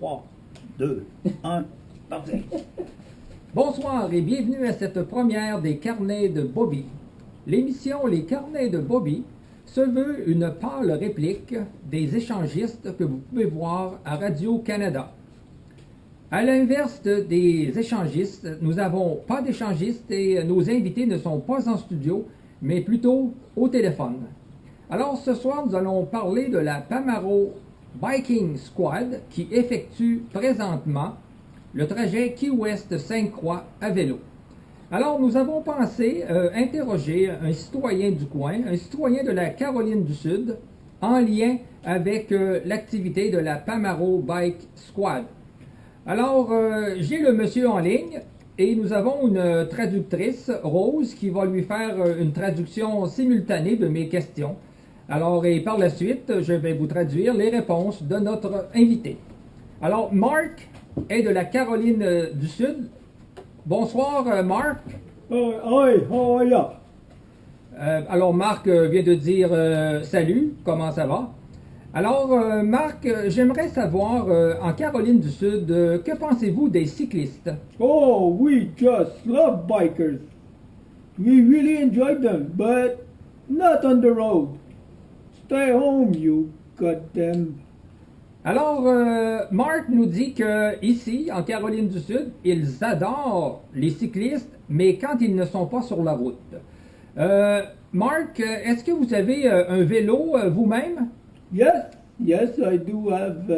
3, 2, 1, parfait. Bonsoir et bienvenue à cette première des Carnets de Bobby. L'émission Les Carnets de Bobby se veut une pâle réplique des échangistes que vous pouvez voir à Radio-Canada. À l'inverse des échangistes, nous n'avons pas d'échangistes et nos invités ne sont pas en studio, mais plutôt au téléphone. Alors ce soir, nous allons parler de la Pamaro Biking Squad qui effectue présentement le trajet Key West Sainte-Croix à vélo. Alors nous avons pensé interroger un citoyen du coin, un citoyen de la Caroline du Sud, en lien avec l'activité de la Pamaro Bike Squad. Alors j'ai le monsieur en ligne et nous avons une traductrice, Rose, qui va lui faire une traduction simultanée de mes questions. Alors, et par la suite, je vais vous traduire les réponses de notre invité. Alors, Marc est de la Caroline du Sud. Bonsoir, Marc. Hi, how are you? Alors, Marc vient de dire salut, comment ça va? Alors, Marc, j'aimerais savoir, en Caroline du Sud, que pensez-vous des cyclistes? Oh, we just love bikers. We really enjoy them, but not on the road. Stay home, you goddamn. Alors, Marc nous dit que ici, en Caroline du Sud, ils adorent les cyclistes, mais quand ils ne sont pas sur la route. Marc, est-ce que vous avez un vélo vous-même? Yes, I do have,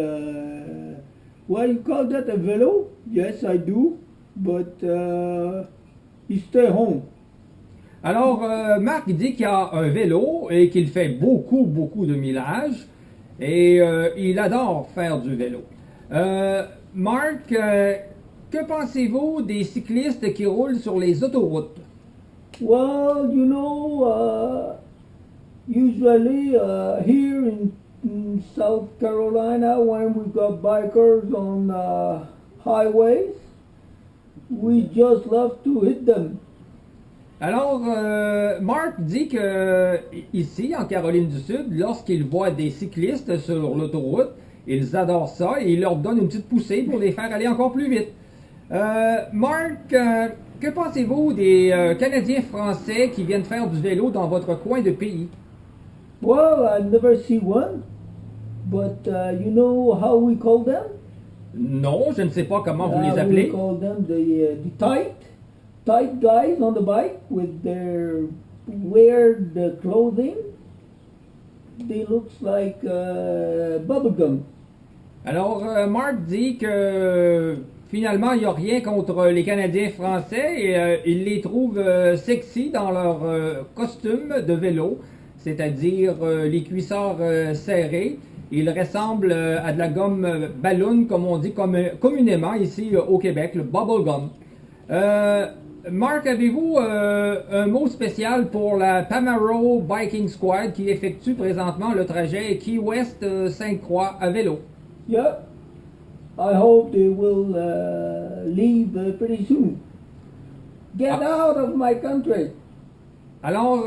what you call that, a vélo? Yes, I do, but you stay home. Alors, Marc dit qu'il a un vélo et qu'il fait beaucoup de millages et il adore faire du vélo. Marc, que pensez-vous des cyclistes qui roulent sur les autoroutes? Well, you know, usually here in South Carolina, when we got bikers on highways, we just love to hit them. Alors, Marc dit que ici, en Caroline du Sud, lorsqu'ils voient des cyclistes sur l'autoroute, ils adorent ça et ils leur donnent une petite poussée pour les faire aller encore plus vite. Marc, que pensez-vous des Canadiens français qui viennent faire du vélo dans votre coin de pays? Well, I never see one, but you know how we call them? Non, je ne sais pas comment vous les We appelez. call them the tight guys on the bike with their weird clothing. They looks like bubblegum. Alors, Marc dit que finalement, il n'y a rien contre les Canadiens français et il les trouve sexy dans leur costume de vélo, c'est-à-dire les cuissards serrés. Ils ressemblent à de la gomme ballon, comme on dit communément ici au Québec, le bubble gum. Marc, avez-vous un mot spécial pour la Pamaro Biking Squad qui effectue présentement le trajet Key West Sainte-Croix à vélo? Yeah, I hope they will leave pretty soon. Get out of my country. Alors,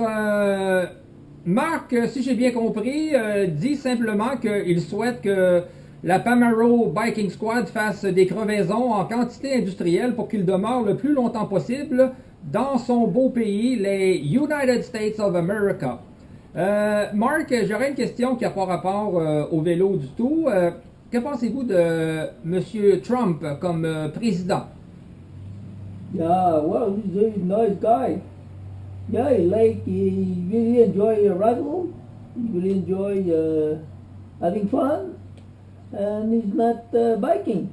Marc, si j'ai bien compris, dit simplement qu'il souhaite que la Pamaro Biking Squad fasse des crevaisons en quantité industrielle pour qu'il demeure le plus longtemps possible dans son beau pays, les United States of America. Marc, j'aurais une question qui n'a pas rapport au vélo du tout. Que pensez-vous de M. Trump comme président? Yeah, well, he's a nice guy. Yeah, he really enjoy rifle. He really enjoy having fun. And he's not biking.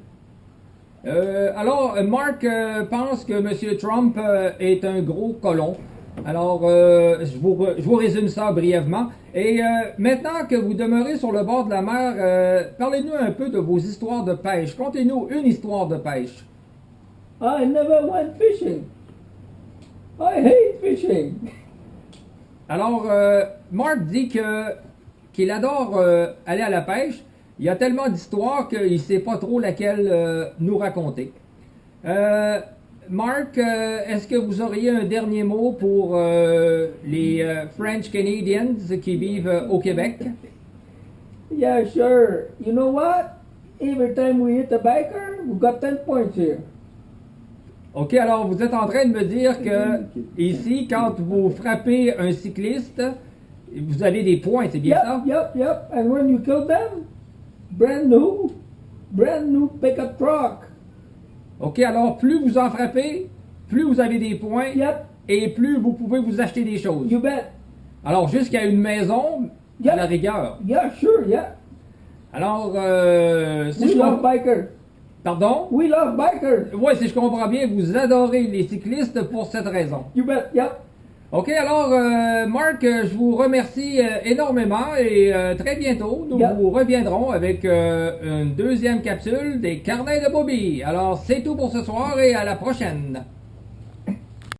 Alors, Marc pense que M. Trump est un gros colon. Alors, je vous résume ça brièvement. Et maintenant que vous demeurez sur le bord de la mer, parlez-nous un peu de vos histoires de pêche. Contez-nous une histoire de pêche. I never went fishing. I hate fishing. Alors, Marc dit qu'il adore aller à la pêche. Il y a tellement d'histoires qu'il ne sait pas trop laquelle nous raconter. Marc, est-ce que vous auriez un dernier mot pour les French Canadians qui vivent au Québec? Yeah, sure. You know what? every time we hit a biker, we got 10 points here. OK, alors vous êtes en train de me dire que ici, quand vous frappez un cycliste, vous avez des points, c'est bien ça? Yep. And when you kill them, brand new pickup truck. OK, alors plus vous en frappez, plus vous avez des points Yep, et plus vous pouvez vous acheter des choses. you bet. Alors jusqu'à une maison, à la rigueur. Yeah, sure, yeah. Alors, si We je love comprends... bikers. Pardon? We love bikers. Oui, si je comprends bien, vous adorez les cyclistes pour cette raison. You bet, yep. OK, alors, Marc, je vous remercie énormément et très bientôt, nous Yep. vous reviendrons avec une deuxième capsule des carnets de Bobby. Alors, c'est tout pour ce soir et à la prochaine.